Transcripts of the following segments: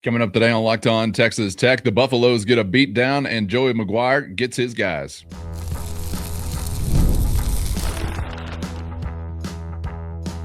Coming up today on Locked On Texas Tech, the Buffaloes get a beat down and Joey McGuire gets his guys.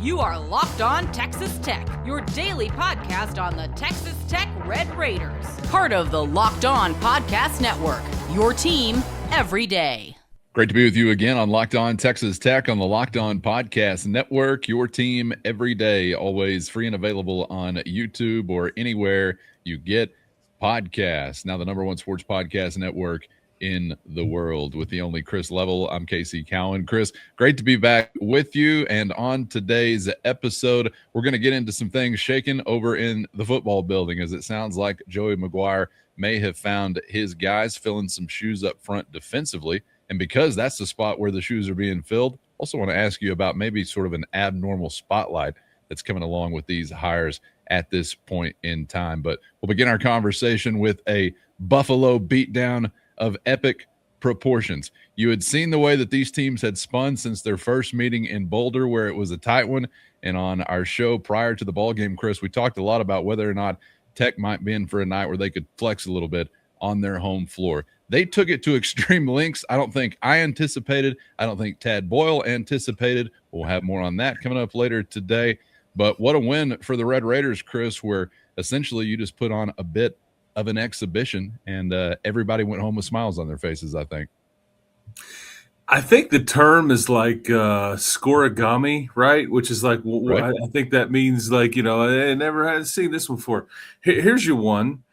You are Locked On Texas Tech, your daily podcast on the Texas Tech Red Raiders. Part of the Locked On Podcast Network, your team every day. Great to be with you again on Locked On Texas Tech on the Locked On Podcast Network, your team every day, always free and available on YouTube or anywhere you get podcasts. Now the number one sports podcast network in the world with the only Chris Level. I'm Casey Cowan. Chris, great to be back with you. And on today's episode, we're going to get into some things shaking over in the football building, as it sounds like Joey McGuire may have found his guys filling some shoes up front defensively. And because that's the spot where the shoes are being filled, also want to ask you about maybe sort of an abnormal spotlight that's coming along with these hires at this point in time. But we'll begin our conversation with a Buffalo beatdown of epic proportions. You had seen the way that these teams had spun since their first meeting in Boulder, where it was a tight one. And on our show prior to the ball game, Chris, we talked a lot about whether or not Tech might be in for a night where they could flex a little bit on their home floor. They took it to extreme lengths. I don't think I anticipated. I don't think Tad Boyle anticipated. We'll have more on that coming up later today. But what a win for the Red Raiders, Chris, where essentially you just put on a bit of an exhibition and everybody went home with smiles on their faces, I think. I think the term is like scoregami, right? Which is like, Right. I think that means like, I never had seen this one before. Here's your one.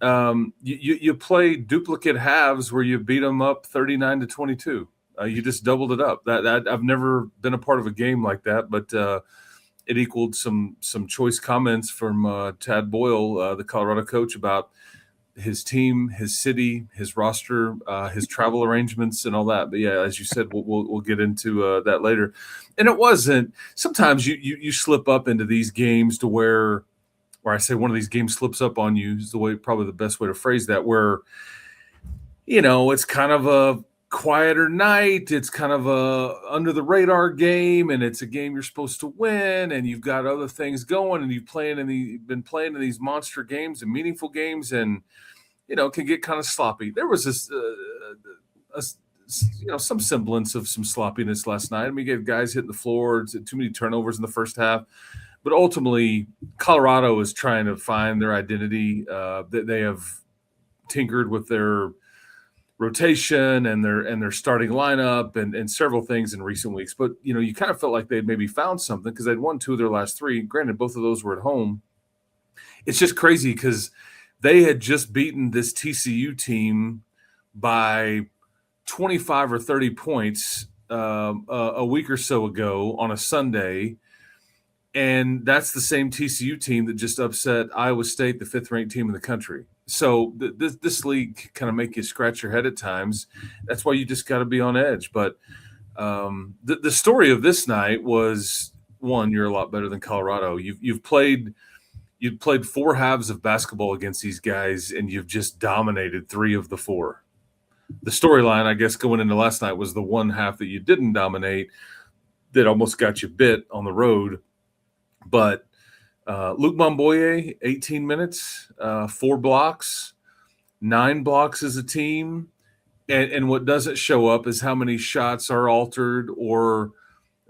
You play duplicate halves where you beat them up 39-22. You just doubled it up. That I've never been a part of a game like that, but it equaled some choice comments from Tad Boyle, the Colorado coach, about his team, his city, his roster, his travel arrangements, and all that. But yeah, as you said, we'll get into that later. And it wasn't. Sometimes you slip up into these games to where I say one of these games slips up on you is probably the best way to phrase that, where, it's kind of a quieter night. It's kind of a under the radar game, and it's a game you're supposed to win, and you've got other things going, and you've been playing in these monster games and meaningful games, and, it can get kind of sloppy. There was this, some semblance of some sloppiness last night. I mean, you get guys hitting the floor, too many turnovers in the first half. But ultimately, Colorado is trying to find their identity. They have tinkered with their rotation and their starting lineup and several things in recent weeks. But, you kind of felt like they'd maybe found something because they'd won 2 of their last 3. Granted, both of those were at home. It's just crazy because they had just beaten this TCU team by 25 or 30 points a week or so ago on a Sunday. And that's the same TCU team that just upset Iowa State, the 5th-ranked team in the country. So this league kind of make you scratch your head at times. That's why you just got to be on edge. But the story of this night was, one, you're a lot better than Colorado. You've played 4 halves of basketball against these guys, and you've just dominated 3 of the 4. The storyline, I guess, going into last night was the one half that you didn't dominate that almost got you bit on the road. But Luke Momboye, 18 minutes, 4 blocks, 9 blocks as a team. And what doesn't show up is how many shots are altered or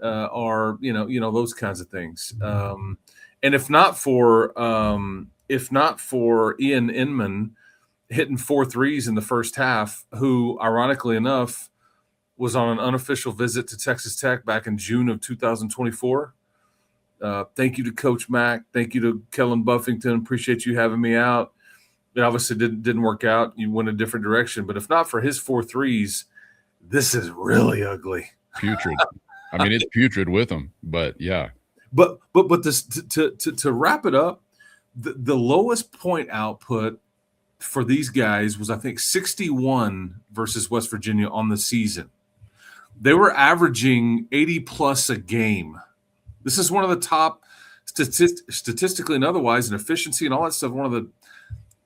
are, those kinds of things. And if not for Ian Inman hitting 4 threes in the first half, who ironically enough was on an unofficial visit to Texas Tech back in June of 2024. Thank you to Coach Mack. Thank you to Kellen Buffington. Appreciate you having me out. It obviously didn't work out. You went a different direction. But if not for his 4 threes, this is really ugly. Putrid. I mean, it's putrid with them. But, yeah. But this, to wrap it up, the lowest point output for these guys was, I think, 61 versus West Virginia on the season. They were averaging 80-plus a game. This is one of the top, statistically and otherwise, in efficiency and all that stuff, one of the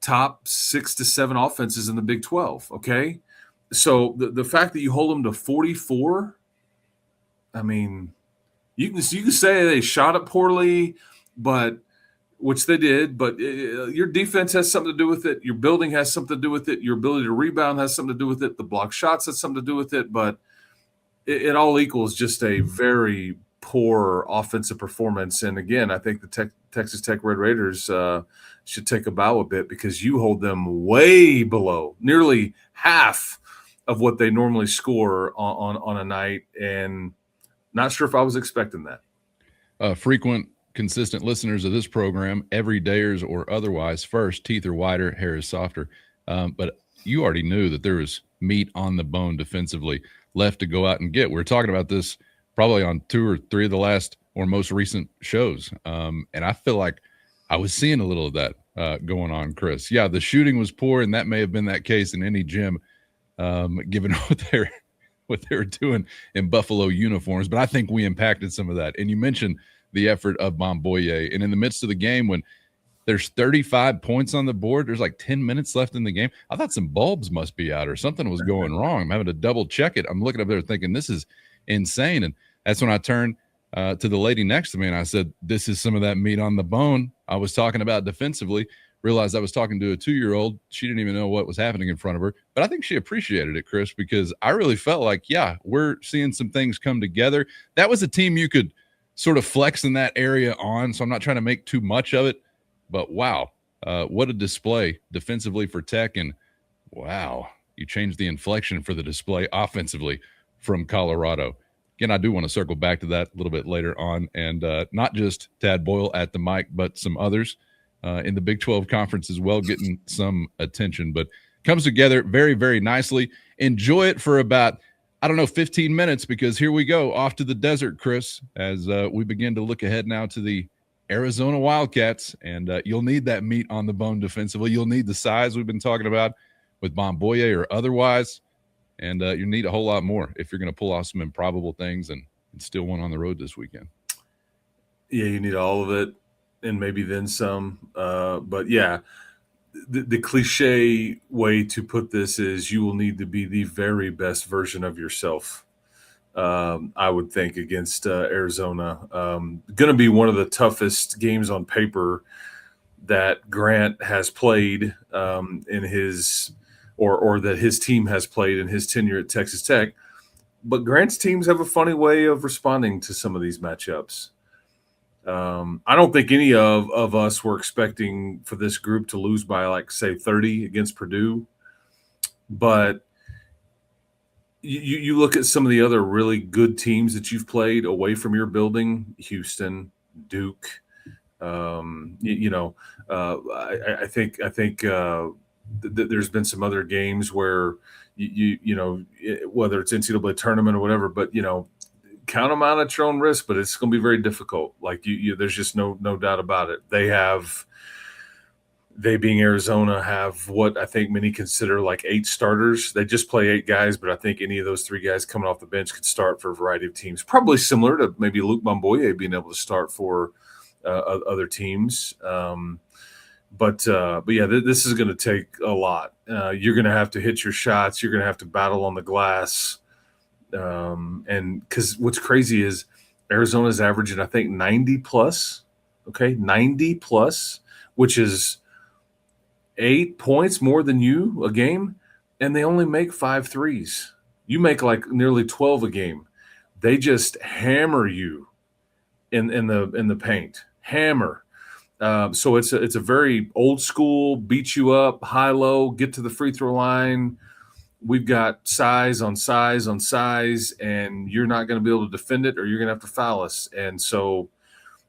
top 6 to 7 offenses in the Big 12, okay? So the fact that you hold them to 44, I mean, you can say they shot it poorly, but which they did, but your defense has something to do with it. Your building has something to do with it. Your ability to rebound has something to do with it. The block shots has something to do with it. But it all equals just a very poor offensive performance. And again, I think the Texas Tech Red Raiders should take a bow a bit, because you hold them way below, nearly half of what they normally score on a night. And not sure if I was expecting that. Frequent, consistent listeners of this program, everydayers or otherwise, first, teeth are wider, hair is softer. But you already knew that there was meat on the bone defensively left to go out and get. We were talking about this probably on 2 or 3 of the last or most recent shows. And I feel like I was seeing a little of that going on, Chris. Yeah, the shooting was poor, and that may have been that case in any gym, given what they were doing in Buffalo uniforms. But I think we impacted some of that. And you mentioned the effort of Momboye. And in the midst of the game, when there's 35 points on the board, there's like 10 minutes left in the game, I thought some bulbs must be out or something was going wrong. I'm having to double check it. I'm looking up there thinking, this is insane. And that's when I turned to the lady next to me and I said, this is some of that meat on the bone I was talking about defensively. Realized I was talking to a 2-year-old. She didn't even know what was happening in front of her. But I think she appreciated it, Chris, because I really felt like, yeah, we're seeing some things come together. That was a team you could sort of flex in that area on, so I'm not trying to make too much of it. But, wow, what a display defensively for Tech. And, wow, you changed the inflection for the display offensively from Colorado. Again, I do want to circle back to that a little bit later on. And not just Tad Boyle at the mic, but some others in the Big 12 Conference as well, getting some attention. But comes together very, very nicely. Enjoy it for about, 15 minutes, because here we go off to the desert, Chris, as we begin to look ahead now to the Arizona Wildcats. And you'll need that meat on the bone defensively. You'll need the size we've been talking about with Momboye or otherwise. And you need a whole lot more if you're going to pull off some improbable things and still win on the road this weekend. Yeah, you need all of it and maybe then some. But, yeah, the cliche way to put this is you will need to be the very best version of yourself, I would think, against Arizona. Going to be one of the toughest games on paper that Grant has played in his or that his team has played in his tenure at Texas Tech. But Grant's teams have a funny way of responding to some of these matchups. I don't think any of us were expecting for this group to lose by, like, say, 30 against Purdue. But you look at some of the other really good teams that you've played away from your building, Houston, Duke. I think there's been some other games where you know, whether it's NCAA tournament or whatever, but count them out at your own risk. But it's going to be very difficult. Like there's just no doubt about it. They being Arizona have what I think many consider like 8 starters. They just play 8 guys, but I think any of those 3 guys coming off the bench could start for a variety of teams. Probably similar to maybe Luke Momboye being able to start for other teams. But yeah, this is going to take a lot. You're going to have to hit your shots. You're going to have to battle on the glass. And because what's crazy is Arizona's averaging, I think, 90 plus. Okay, 90 plus, which is 8 points more than you a game, and they only make 5 threes. You make like nearly 12 a game. They just hammer you in the paint. Hammer. So it's a very old school, beat you up, high low, get to the free throw line. We've got size on size on size, and you're not going to be able to defend it, or you're going to have to foul us. And so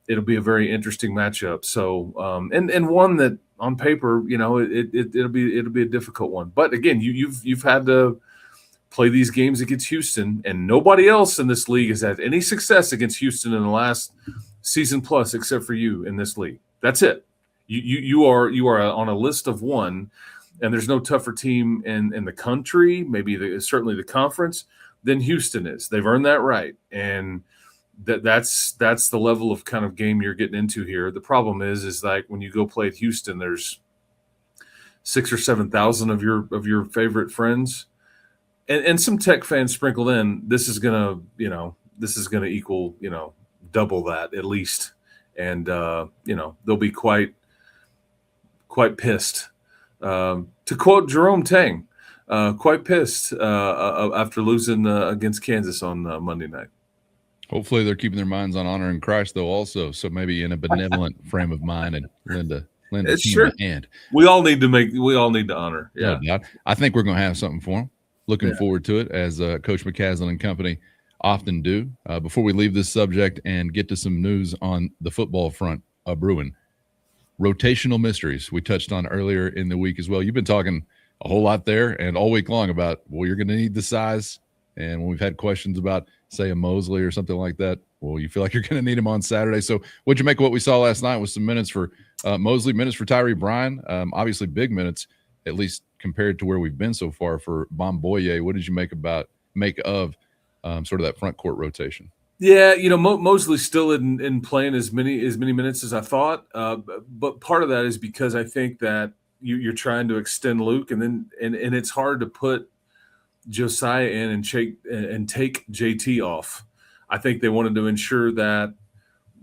it'll be a very interesting matchup. So and one that on paper, it'll be a difficult one. But again, you've had to play these games against Houston, and nobody else in this league has had any success against Houston in the last season plus, except for you in this league. That's it. You are on a list of one, and there's no tougher team in the country, maybe certainly the conference, than Houston is. They've earned that right, and that's the level of kind of game you're getting into here. The problem is like when you go play at Houston, there's 6,000 or 7,000 of your favorite friends, and some Tech fans sprinkled in. This is gonna equal double that at least. and they'll be quite pissed. To quote Jerome Tang, quite pissed after losing against Kansas on Monday night. Hopefully they're keeping their minds on honoring Christ, though, also. So maybe in a benevolent frame of mind and lend a team a hand. We all need to honor. Yeah. No doubt. I think we're going to have something for them. Looking forward to it, as Coach McCaslin and company often do. Before we leave this subject and get to some news on the football front brewing, rotational mysteries we touched on earlier in the week as well. You've been talking a whole lot there and all week long about, well, you're going to need the size. And when we've had questions about, say, a Mosley or something like that, well, you feel like you're going to need him on Saturday. So what'd you make of what we saw last night with some minutes for Mosley, minutes for Tyree Bryan? Obviously big minutes, at least compared to where we've been so far for Bomboye. What did you make of sort of that front court rotation? Yeah, Mosley's still in playing as many minutes as I thought, but part of that is because I think that you're trying to extend Luke, and it's hard to put Josiah in and take JT off. I think they wanted to ensure that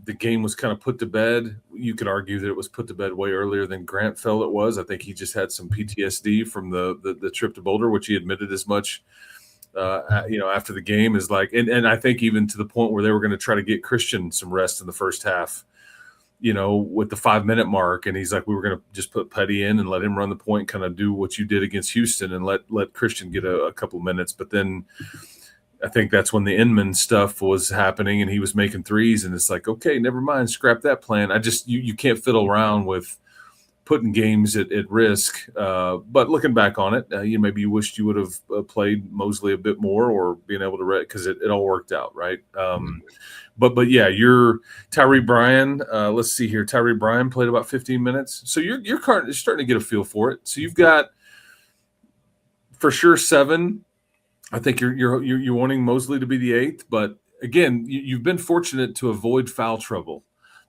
the game was kind of put to bed. You could argue that it was put to bed way earlier than Grant felt it was. I think he just had some PTSD from the trip to Boulder, which he admitted as much. After the game is like, and I think even to the point where they were going to try to get Christian some rest in the first half, with the 5-minute mark. And he's like, we were going to just put Petty in and let him run the point, kind of do what you did against Houston and let Christian get a couple minutes. But then I think that's when the Inman stuff was happening and he was making threes. And it's like, okay, never mind, scrap that plan. You can't fiddle around with putting games at risk. But looking back on it, maybe you wished you would have played Mosley a bit more or being able to because it all worked out, right? But yeah, you're Tyree Bryan. Let's see here. Tyree Bryan played about 15 minutes. So you're starting to get a feel for it. So you've got for sure 7. I think you're wanting Mosley to be the 8th, but again, you've been fortunate to avoid foul trouble.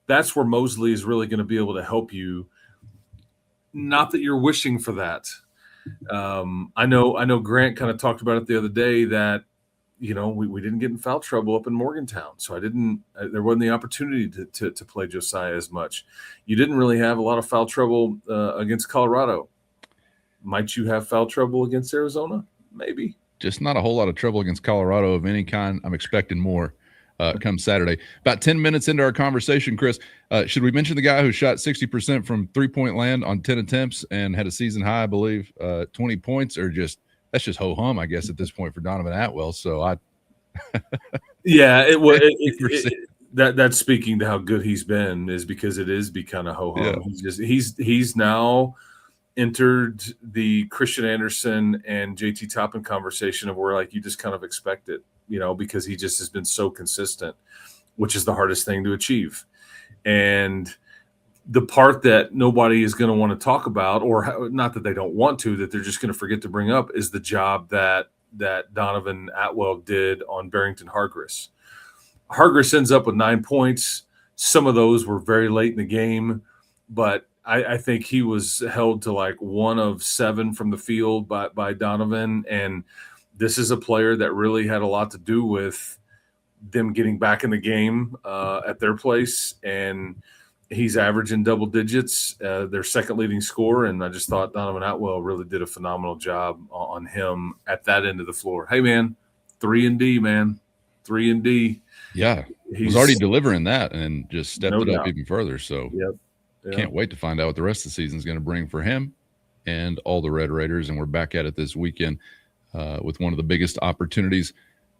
That's where Mosley is really going to be able to help you. Not that you're wishing for that. I know Grant kind of talked about it the other day that, we didn't get in foul trouble up in Morgantown. So there wasn't the opportunity to play Josiah as much. You didn't really have a lot of foul trouble against Colorado. Might you have foul trouble against Arizona? Maybe. Just not a whole lot of trouble against Colorado of any kind. I'm expecting more. Come Saturday. About 10 minutes into our conversation, Chris, should we mention the guy who shot 60% from three-point land on 10 attempts and had a season high, I believe, 20 points, or that's just ho-hum, I guess, at this point for Donovan Atwell. So yeah, that's speaking to how good he's been is because it is be kind of ho-hum. Yeah. He's now entered the Christian Anderson and JT Toppin conversation of where you just kind of expect it. Because he just has been so consistent, which is the hardest thing to achieve. And the part that nobody is going to want to talk about, or not that they don't want to, that they're just going to forget to bring up, is the job that Donovan Atwell did on Barrington Hargress. Hargress ends up with 9 points. Some of those were very late in the game, but I think he was held to 1 of 7 from the field by Donovan. And this is a player that really had a lot to do with them getting back in the game at their place, and he's averaging double digits, their second leading scorer, and I just thought Donovan Atwell really did a phenomenal job on him at that end of the floor. Hey, man, 3-and-D, man. 3-and-D. Yeah, he was already delivering that and just stepped it up even further. So can't wait to find out what the rest of the season is going to bring for him and all the Red Raiders, and we're back at it this weekend. With one of the biggest opportunities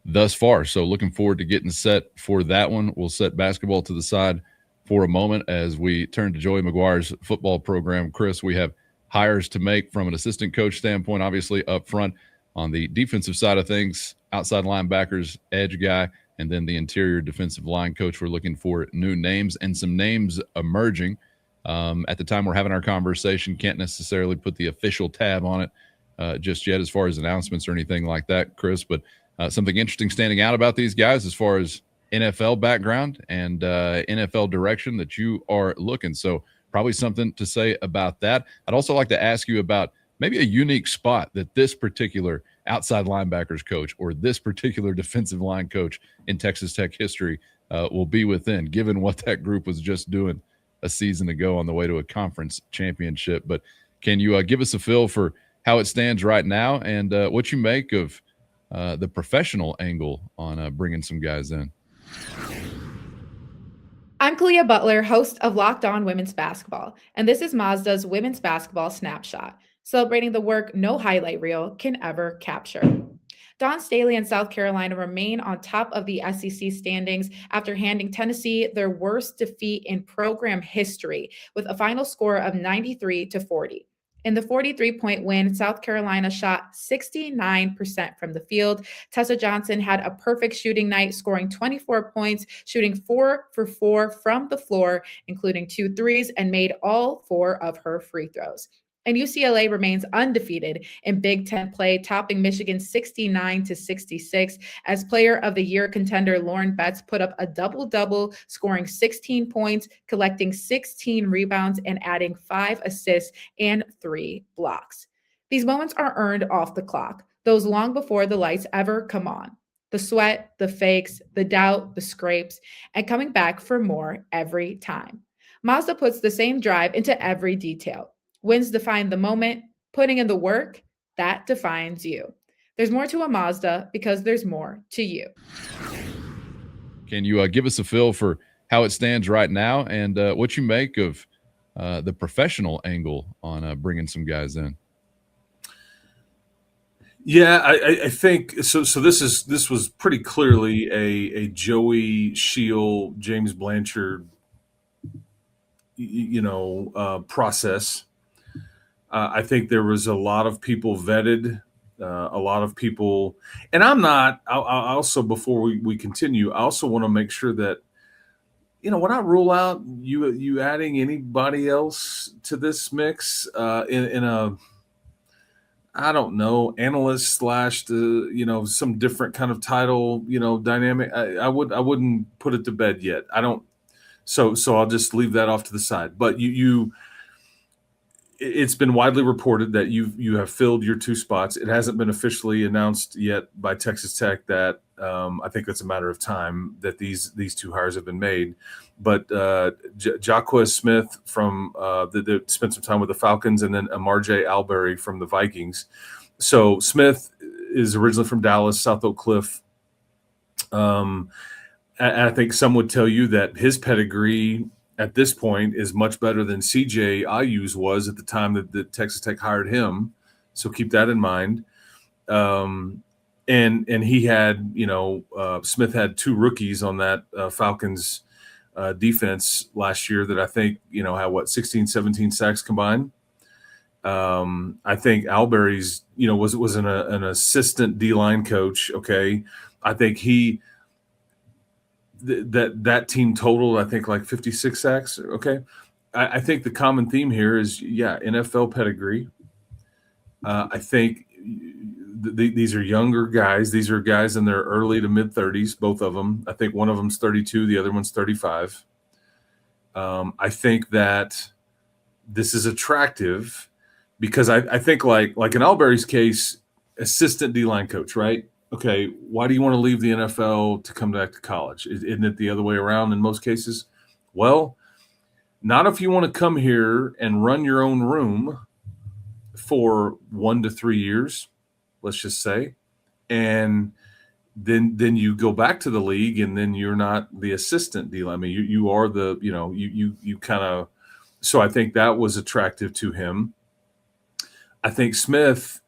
thus far. So looking forward to getting set for that one. We'll set basketball to the side for a moment as we turn to Joey McGuire's football program. Chris, we have hires to make from an assistant coach standpoint, obviously up front on the defensive side of things, outside linebackers, edge guy, and then the interior defensive line coach. We're looking for new names and some names emerging. At the time we're having our conversation, can't necessarily put the official tab on it just yet as far as announcements or anything like that, Chris, but something interesting standing out about these guys as far as NFL background and NFL direction that you are looking. So probably something to say about that. I'd also like to ask you about maybe a unique spot that this particular outside linebackers coach or this particular defensive line coach in Texas Tech history will be within, given what that group was just doing a season ago on the way to a conference championship. But can you give us a feel for how it stands right now and what you make of the professional angle on bringing some guys in? I'm Kalia Butler, host of Locked On Women's Basketball, and this is Mazda's Women's Basketball Snapshot, celebrating the work no highlight reel can ever capture. Dawn Staley and South Carolina remain on top of the SEC standings after handing Tennessee their worst defeat in program history with a final score of 93-40. In the 43-point win, South Carolina shot 69% from the field. Tessa Johnson had a perfect shooting night, scoring 24 points, shooting 4 for 4 from the floor, including 2 threes, and made all 4 of her free throws. And UCLA remains undefeated in Big Ten play, topping Michigan 69-66 as Player of the Year contender Lauren Betts put up a double-double, scoring 16 points, collecting 16 rebounds, and adding 5 assists and 3 blocks. These moments are earned off the clock, those long before the lights ever come on. The sweat, the fakes, the doubt, the scrapes, and coming back for more every time. Mazda puts the same drive into every detail. Wins define the moment, putting in the work, that defines you. There's more to a Mazda because there's more to you. Can you give us a feel for how it stands right now and what you make of the professional angle on bringing some guys in? Yeah, I think so. So this was pretty clearly a Joey Shield, James Blanchard, process. I think there was a lot of people vetted, a lot of people, and I'm not. I also, before we continue, I also want to make sure that, when I rule out you adding anybody else to this mix in a, I don't know, analyst / some different kind of title, dynamic. I wouldn't put it to bed yet. I don't. So I'll just leave that off to the side. But it's been widely reported that you have filled your 2 spots. It hasn't been officially announced yet by Texas Tech that I think that's a matter of time that these 2 hires have been made. But Jaquez Smith from that spent some time with the Falcons, and then Amarje Alberry from the Vikings. So Smith is originally from Dallas, South Oak Cliff. I think some would tell you that his pedigree at this point is much better than CJ Ayu's was at the time that Texas Tech hired him. So keep that in mind. And he had, Smith had 2 rookies on that Falcons defense last year that I think, had 16, 17 sacks combined. I think Alberry's, was an assistant D-line coach. Okay. I think that team totaled, I think, like 56 sacks. Okay. I think the common theme here is, NFL pedigree. I think these are younger guys. These are guys in their early to mid 30s, both of them. I think one of them's 32, the other one's 35. I think that this is attractive because I think like in Alberry's case, assistant D-line coach, right? Okay, why do you want to leave the NFL to come back to college? Isn't it the other way around in most cases? Well, not if you want to come here and run your own room for 1 to 3 years, let's just say, and then you go back to the league, and then you're not the assistant deal. I mean, you are the, you kind of. So I think that was attractive to him. I think Smith.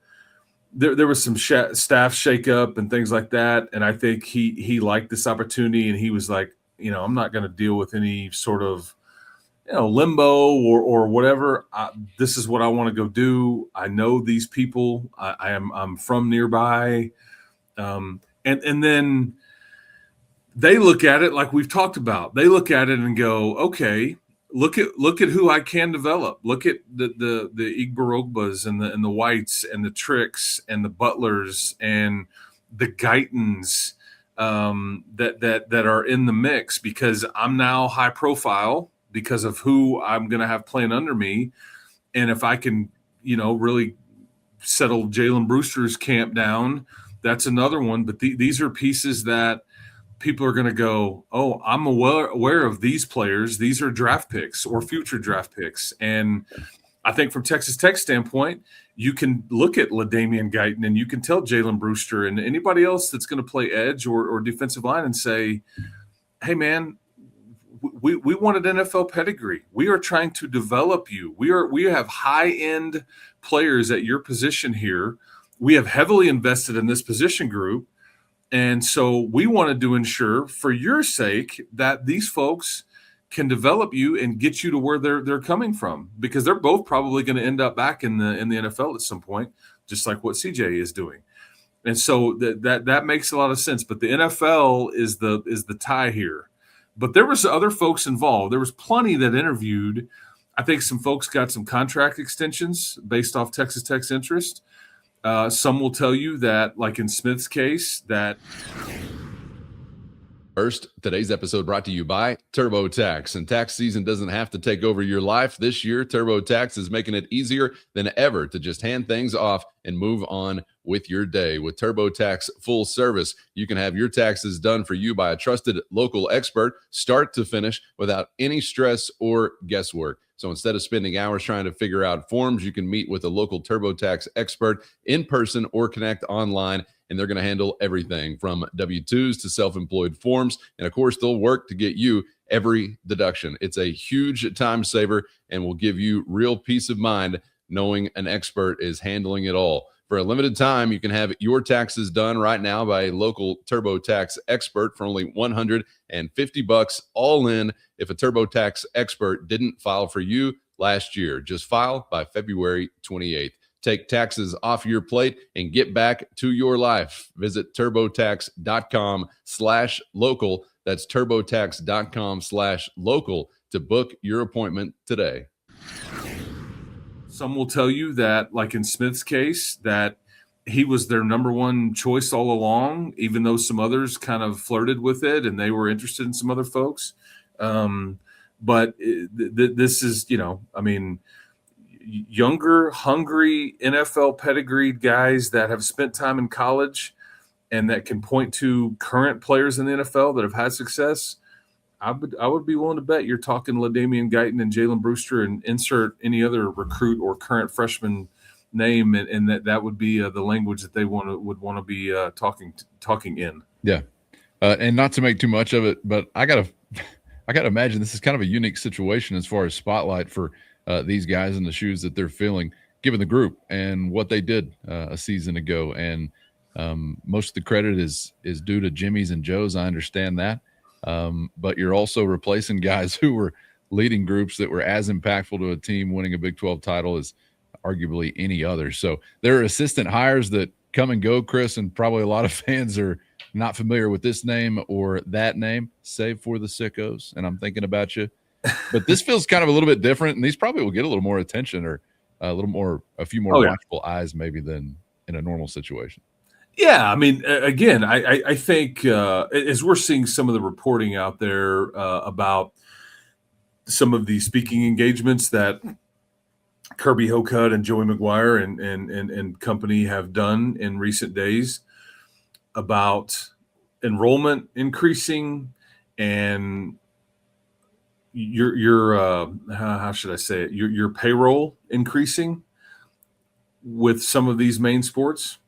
There was some staff shakeup and things like that, and I think he liked this opportunity, and he was like, I'm not going to deal with any sort of, limbo or whatever. This is what I want to go do. I know these people. I'm from nearby, and then they look at it like we've talked about. They look at it and go, okay. Look at who I can develop. Look at the Igborogbas and the Whites and the Tricks and the Butlers and the Guytons that are in the mix, because I'm now high profile because of who I'm going to have playing under me. And if I can, really settle Jalen Brewster's camp down, that's another one. But these are pieces that people are going to go, oh, I'm aware of these players. These are draft picks or future draft picks. And I think from Texas Tech standpoint, you can look at LaDainian Guyton and you can tell Jalen Brewster and anybody else that's going to play edge or defensive line and say, hey, man, we want an NFL pedigree. We are trying to develop you. We have high-end players at your position here. We have heavily invested in this position group. And so we wanted to ensure for your sake that these folks can develop you and get you to where they're coming from, because they're both probably going to end up back in the NFL at some point, just like what CJ is doing. And so that makes a lot of sense. But the NFL is the tie here. But there was other folks involved. There was plenty that interviewed. I think some folks got some contract extensions based off Texas Tech's interest. Some will tell you that, like in Smith's case, that. First, today's episode brought to you by TurboTax. And tax season doesn't have to take over your life. This year, TurboTax is making it easier than ever to just hand things off and move on with your day. With TurboTax Full Service, you can have your taxes done for you by a trusted local expert, start to finish, without any stress or guesswork. So instead of spending hours trying to figure out forms, you can meet with a local TurboTax expert in person or connect online, and they're going to handle everything from W-2s to self-employed forms. And of course, they'll work to get you every deduction. It's a huge time saver and will give you real peace of mind knowing an expert is handling it all. For a limited time, you can have your taxes done right now by a local TurboTax expert for only $150 all in if a TurboTax expert didn't file for you last year. Just file by February 28th. Take taxes off your plate and get back to your life. Visit TurboTax.com/local. That's TurboTax.com/local to book your appointment today. Some will tell you that, like in Smith's case, that he was their number one choice all along, even though some others kind of flirted with it and they were interested in some other folks. But this is, younger, hungry, NFL pedigreed guys that have spent time in college and that can point to current players in the NFL that have had success. I would be willing to bet you're talking LaDainian Guyton and Jalen Brewster and insert any other recruit or current freshman name, and that would be the language that they would want to be talking in. Yeah, and not to make too much of it, but I gotta imagine this is kind of a unique situation as far as spotlight for these guys in the shoes that they're filling, given the group and what they did a season ago. And most of the credit is due to Jimmy's and Joe's. I understand that. But you're also replacing guys who were leading groups that were as impactful to a team winning a Big 12 title as arguably any other. So there are assistant hires that come and go, Chris, and probably a lot of fans are not familiar with this name or that name, save for the sickos. And I'm thinking about you. But this feels kind of a little bit different, and these probably will get a little more attention or a few more watchful eyes maybe than in a normal situation. Yeah, I mean, again, I think as we're seeing some of the reporting out there about some of the speaking engagements that Kirby Hocutt and Joey McGuire and company have done in recent days about enrollment increasing and your how should I say it? Your payroll increasing with some of these main sports.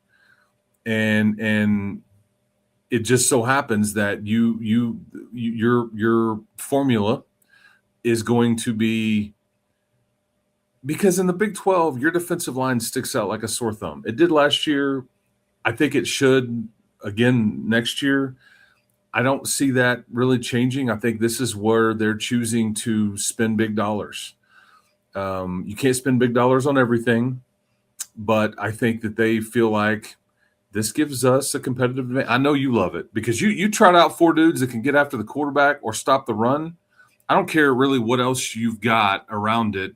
And it just so happens that your formula is going to be, because in the Big 12, your defensive line sticks out like a sore thumb. It did last year. I think it should again next year. I don't see that really changing. I think this is where they're choosing to spend big dollars. You can't spend big dollars on everything, but I think that they feel like this gives us a competitive advantage. I know you love it because you trot out four dudes that can get after the quarterback or stop the run. I don't care really what else you've got around it.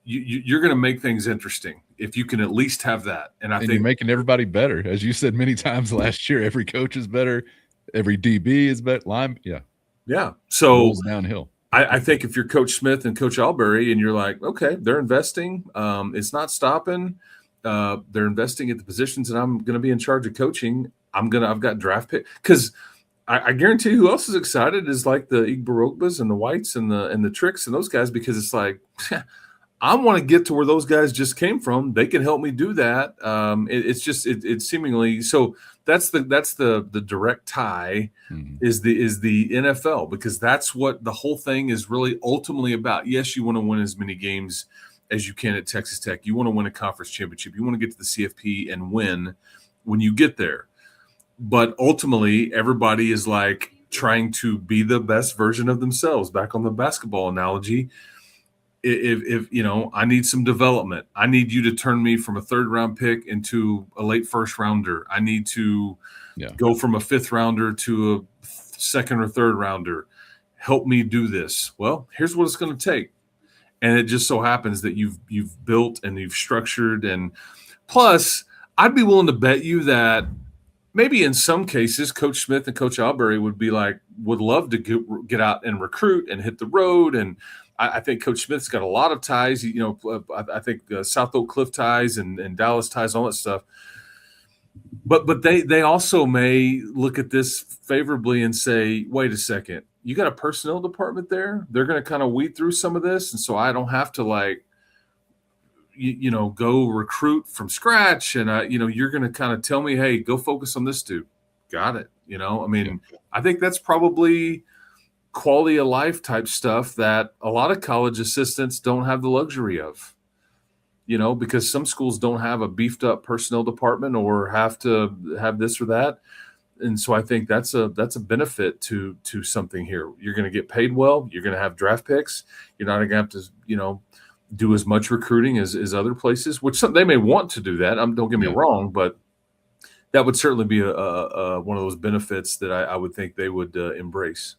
You're going to make things interesting if you can at least have that. And I think you're making everybody better. As you said many times last year, every coach is better. Every DB is better. Yeah. So downhill. I think if you're Coach Smith and Coach Albury and you're like, okay, they're investing. It's not stopping. They're investing at the positions that I'm going to be in charge of coaching. I've got draft pick because I guarantee who else is excited is like the Igbarogbas and the Whites and the Tricks and those guys, because it's like, I want to get to where those guys just came from. They can help me do that. It's seemingly so. That's the direct tie is the NFL, because that's what the whole thing is really ultimately about. Yes, you want to win as many games as you can at Texas Tech. You want to win a conference championship. You want to get to the CFP and win when you get there. But ultimately, everybody is like trying to be the best version of themselves. Back on the basketball analogy, if I need some development, I need you to turn me from a 3rd round pick into a late 1st rounder. I need to go from a 5th rounder to a 2nd or 3rd rounder. Help me do this. Well, here's what it's going to take. And it just so happens that you've built and you've structured. And plus, I'd be willing to bet you that maybe in some cases, Coach Smith and Coach Albury would love to get out and recruit and hit the road. And I think Coach Smith's got a lot of ties. I think South Oak Cliff ties and Dallas ties, all that stuff. But they also may look at this favorably and say, wait a second, you got a personnel department there? They're going to kind of weed through some of this, and so I don't have to go recruit from scratch, and you're going to kind of tell me, hey, go focus on this dude. Got it. I think that's probably quality of life type stuff that a lot of college assistants don't have the luxury of, because some schools don't have a beefed up personnel department or have to have this or that. And so I think that's a benefit to something here. You're going to get paid well. You're going to have draft picks. You're not going to have to, do as much recruiting as other places, which they may want to do that. Don't get me wrong, but that would certainly be one of those benefits that I would think they would embrace.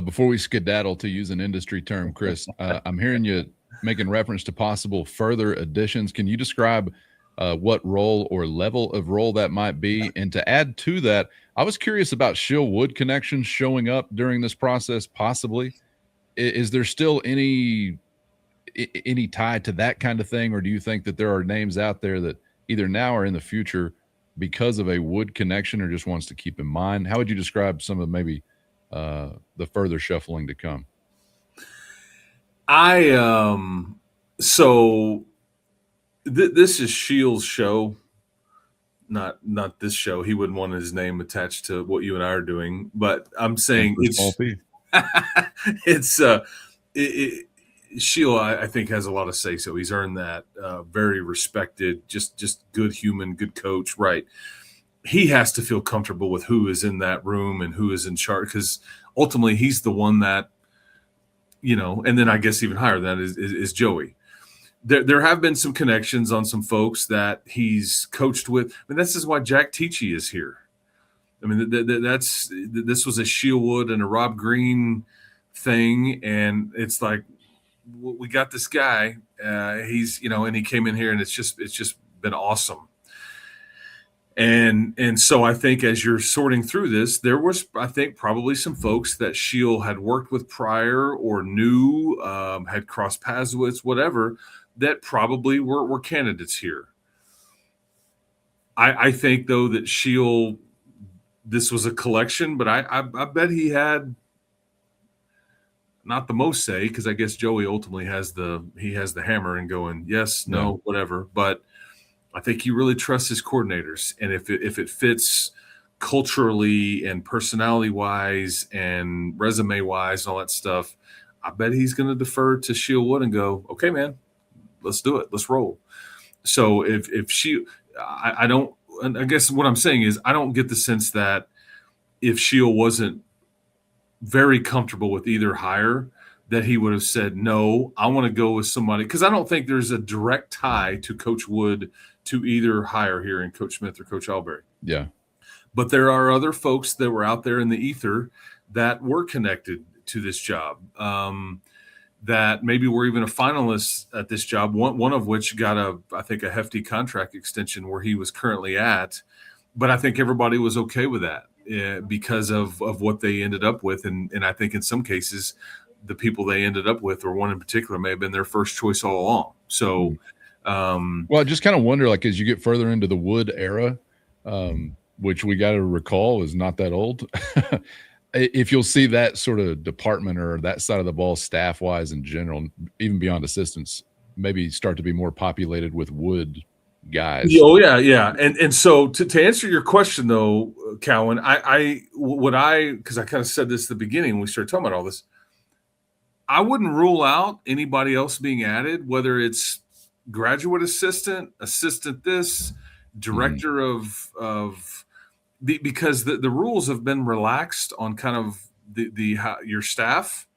Before we skedaddle, to use an industry term, Chris, I'm hearing you making reference to possible further additions. Can you describe what role or level of role that might be? And to add to that, I was curious about Shield Wood connections showing up during this process, possibly. Is there still any tie to that kind of thing, or do you think that there are names out there that either now or in the future, because of a Wood connection, or just wants to keep in mind? How would you describe some of maybe the further shuffling to come? This is Shield's show, not this show. He wouldn't want his name attached to what you and I are doing, but I'm saying Shield, I think, has a lot of say. So he's earned that. Very respected, just good human, good coach. Right. He has to feel comfortable with who is in that room and who is in charge, because ultimately he's the one that, and then I guess even higher than that is Joey. There have been some connections on some folks that he's coached with. I mean, this is why Jack Teachy is here. I mean, this was a Shieldwood and a Rob Green thing, and it's like, we got this guy. He's and he came in here, and it's just been awesome. And so I think as you're sorting through this, there was, I think, probably some folks that Shield had worked with prior or knew, had crossed paths with, whatever, that probably were candidates here. I think, though, that Shield, this was a collection, but I bet he had not the most say, because I guess Joey ultimately has the hammer and going, yes, no, whatever. But I think he really trusts his coordinators, and if it fits culturally and personality wise and resume wise and all that stuff, I bet he's going to defer to Shieldwood and go, okay, man, let's do it, let's roll. So if I don't, and I guess what I'm saying is, I don't get the sense that if Shield wasn't very comfortable with either hire, that he would have said, no, I want to go with somebody, because I don't think there's a direct tie to Coach Wood to either hire here in Coach Smith or Coach Albury. Yeah. But there are other folks that were out there in the ether that were connected to this job, that maybe were even a finalist at this job, one of which got I think a hefty contract extension where he was currently at. But I think everybody was okay with that because of what they ended up with. And I think in some cases, the people they ended up with, or one in particular, may have been their first choice all along. So, well, I just kind of wonder, like, as you get further into the Wood era, which we got to recall is not that old. If you'll see that sort of department or that side of the ball staff wise in general, even beyond assistants, maybe start to be more populated with wood guys. Oh yeah. And so to answer your question though, Cowan, because I kind of said this at the beginning when we started talking about all this, I wouldn't rule out anybody else being added, whether it's graduate assistant this, director of because the rules have been relaxed on kind of your staff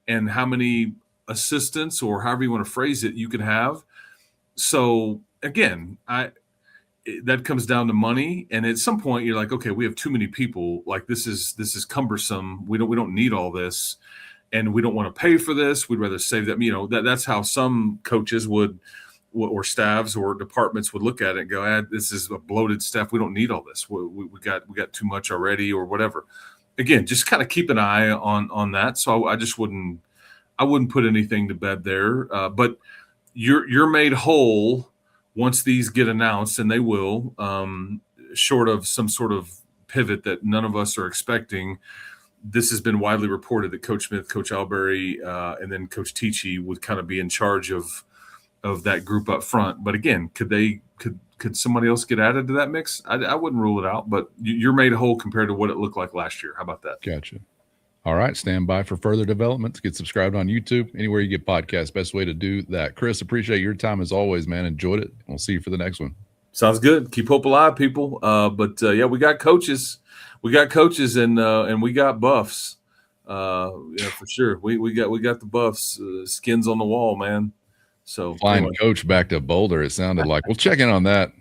and how many assistants or however you want to phrase it you can have. So again, that comes down to money, and at some point you're like, okay, we have too many people. Like this is cumbersome. We don't need all this, and we don't want to pay for this. We'd rather save that. That's how some coaches would, or staffs or departments would look at it and go, this is a bloated staff. We don't need all this. We got too much already, or whatever. Again, just kind of keep an eye on that. So I wouldn't put anything to bed there. But you're made whole once these get announced, and they will, short of some sort of pivot that none of us are expecting. This has been widely reported that Coach Smith, Coach Alberry, and then Coach Tichy would kind of be in charge of that group up front. But again, could somebody else get added to that mix? I wouldn't rule it out, but you're made whole compared to what it looked like last year. How about that? Gotcha. All right. Stand by for further developments. Get subscribed on YouTube, anywhere you get podcasts. Best way to do that. Chris, appreciate your time as always, man. Enjoyed it. We'll see you for the next one. Sounds good. Keep hope alive, people. But we got coaches. We got coaches and we got buffs. For sure. We got the buffs, skins on the wall, man. So flying coach back to Boulder, it sounded like. We'll check in on that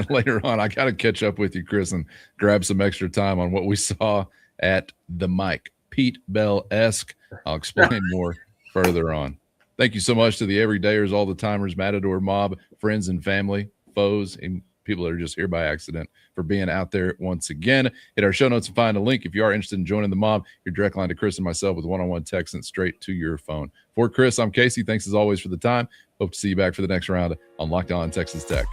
later on. I got to catch up with you, Chris, and grab some extra time on what we saw at the mic. Pete Bell-esque. I'll explain more further on. Thank you so much to the everydayers, all the timers, Matador Mob, friends and family, foes, and people that are just here by accident for being out there once again. Hit our show notes and find a link if you are interested in joining the mob. Your direct line to Chris and myself with one-on-one text sent straight to your phone. For Chris, I'm Casey. Thanks as always for the time. Hope to see you back for the next round on Locked On Texas Tech.